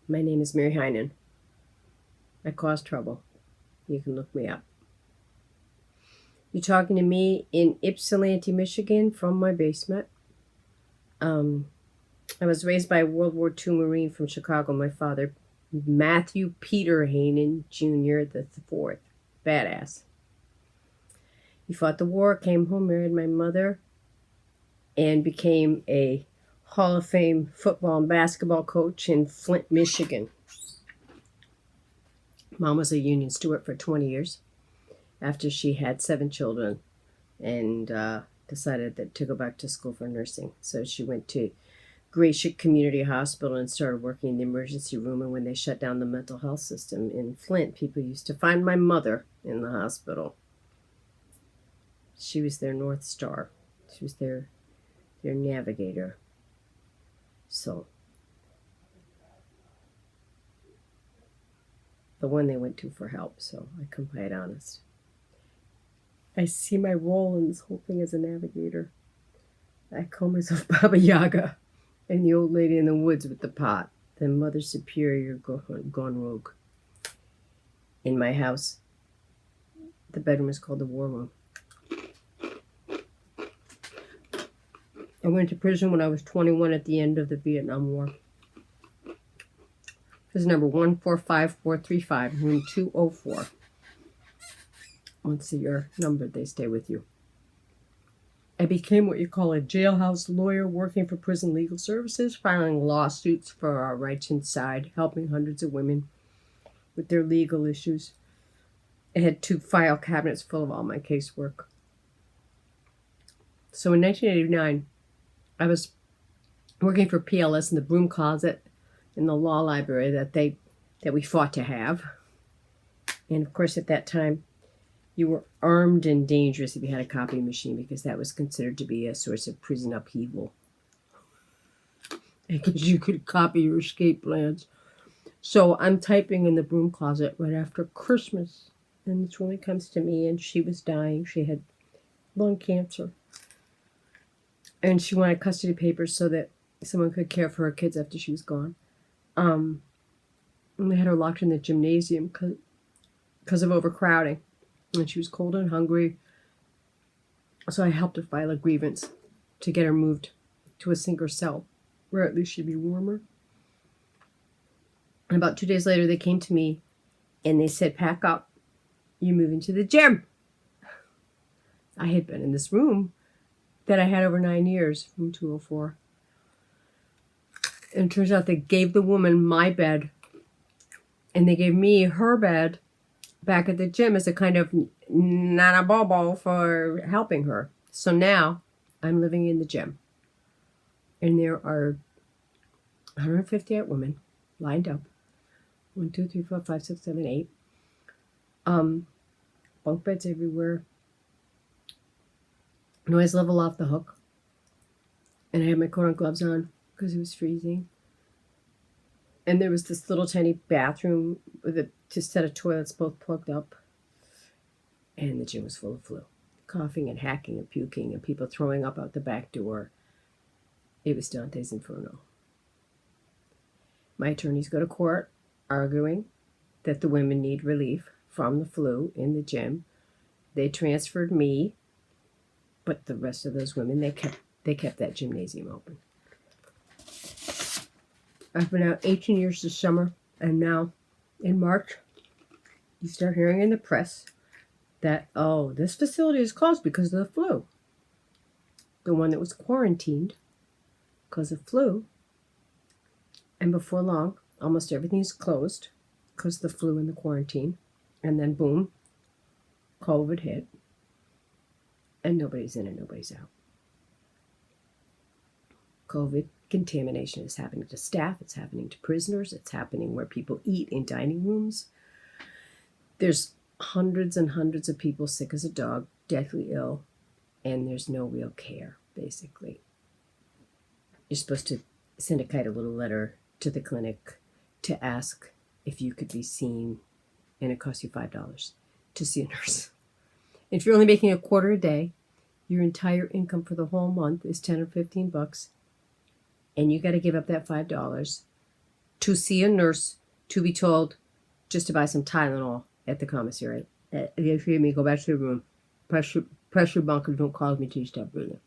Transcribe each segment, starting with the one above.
My name is Mary Heinen. I cause trouble. You can look me up. You're talking to me in Ypsilanti, Michigan from my basement. I was raised by a World War II Marine from Chicago. My father, Matthew Peter Heinen Jr., the fourth. Badass. He fought the war, came home, married my mother, and became a Hall of Fame football and basketball coach in Flint, Michigan. Mom was a union steward for 20 years after she had 7 children and decided to go back to school for nursing. So she went to Gracia Community Hospital and started working in the emergency room. And when they shut down the mental health system in Flint, people used to find my mother in the hospital. She was their North Star. She was their navigator. So the one they went to for help. So I come quite honest. I see my role in this whole thing as a navigator. I call myself Baba Yaga and the old lady in the woods with the pot, the Mother Superior gone rogue. In my house, the bedroom is called the war room. I went to prison when I was 21 at the end of the Vietnam War. This is number 145435, room 204. Once your number, they stay with you. I became what you call a jailhouse lawyer, working for prison legal services, filing lawsuits for our rights inside, helping hundreds of women with their legal issues. I had 2 file cabinets full of all my casework. So in 1989, I was working for PLS in the broom closet in the law library that we fought to have. And of course, at that time, you were armed and dangerous if you had a copy machine, because that was considered to be a source of prison upheaval. Because you could copy your escape plans. So I'm typing in the broom closet right after Christmas. And this woman comes to me, and she was dying. She had lung cancer. And she wanted custody papers so that someone could care for her kids after she was gone. And they had her locked in the gymnasium because of overcrowding. And she was cold and hungry. So I helped her file a grievance to get her moved to a single cell where at least she'd be warmer. And about 2 days later, they came to me and they said, "Pack up. You move into the gym." I had been in this room that I had over 9 years, room 204. And it turns out they gave the woman my bed and they gave me her bed back at the gym as a kind of nana bobo for helping her. So now I'm living in the gym. And there are 158 women lined up. 1, 2, 3, 4, 5, 6, 7, 8. Bunk beds everywhere. Noise level off the hook. And I had my coat and gloves on because it was freezing. And there was this little tiny bathroom with a set of toilets both plugged up. And the gym was full of flu. Coughing and hacking and puking and people throwing up out the back door. It was Dante's Inferno. My attorneys go to court arguing that the women need relief from the flu in the gym. They transferred me, but the rest of those women, they kept that gymnasium open. I've been out 18 years this summer, and now in March, you start hearing in the press that, oh, this facility is closed because of the flu. The one that was quarantined because of flu. And before long, almost everything's closed because of the flu and the quarantine. And then boom, COVID hit. And nobody's in and nobody's out. COVID contamination is happening to staff. It's happening to prisoners. It's happening where people eat in dining rooms. There's hundreds and hundreds of people sick as a dog, deathly ill, and there's no real care, basically. You're supposed to send a little letter to the clinic to ask if you could be seen, and it costs you $5 to see a nurse. If you're only making a quarter a day, your entire income for the whole month is $10 or $15, and you got to give up that $5 to see a nurse, to be told just to buy some Tylenol at the commissary. If you hear me, go back to the room. Press your bunker. Don't call me till you stop breathing.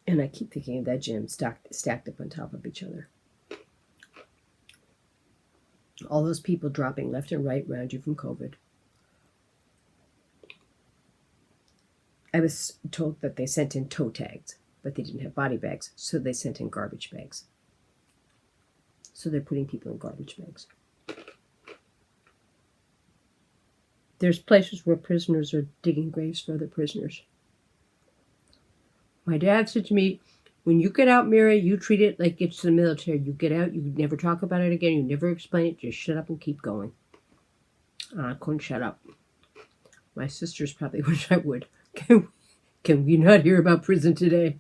And I keep thinking of that gym stacked up on top of each other. All those people dropping left and right around you from COVID. I was told that they sent in toe tags, but they didn't have body bags, so they sent in garbage bags. So they're putting people in garbage bags. There's places where prisoners are digging graves for other prisoners. My dad said to me, when you get out, Mary, you treat it like it's the military. You get out, you never talk about it again, you never explain it, just shut up and keep going. I couldn't shut up. My sisters probably wish I would. Can we not hear about prison today?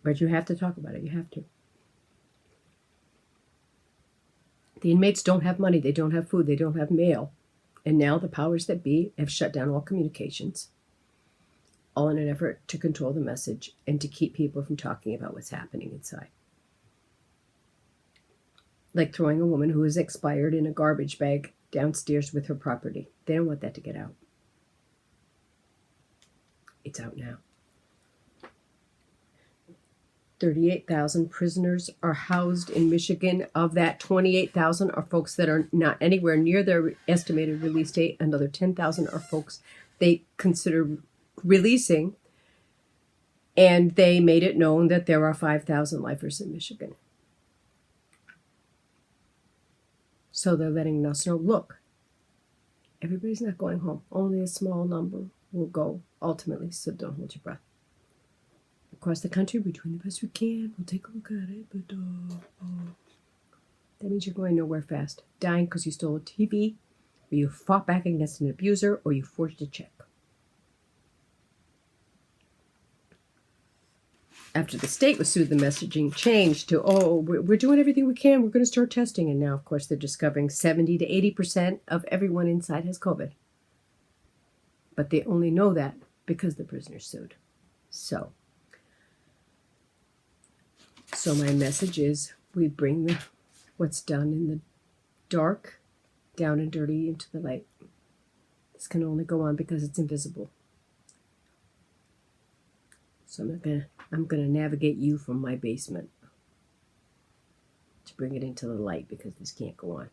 But you have to talk about it. You have to. The inmates don't have money. They don't have food. They don't have mail. And now the powers that be have shut down all communications, all in an effort to control the message and to keep people from talking about what's happening inside. Like throwing a woman who is expired in a garbage bag downstairs with her property. They don't want that to get out. It's out now. 38,000 prisoners are housed in Michigan. Of that, 28,000 are folks that are not anywhere near their estimated release date. Another 10,000 are folks they consider releasing. And they made it known that there are 5,000 lifers in Michigan. So they're letting us know, look, everybody's not going home. Only a small number will go ultimately, so don't hold your breath. Across the country, we're doing the best we can. We'll take a look at it, but that means you're going nowhere fast. Dying because you stole a TV, or you fought back against an abuser, or you forged a check. After the state was sued, the messaging changed to, we're doing everything we can. We're going to start testing. And now, of course, they're discovering 70 to 80% of everyone inside has COVID. But they only know that because the prisoners sued. So my message is we bring what's done in the dark down and dirty into the light. This can only go on because it's invisible. So I'm gonna navigate you from my basement to bring it into the light because this can't go on.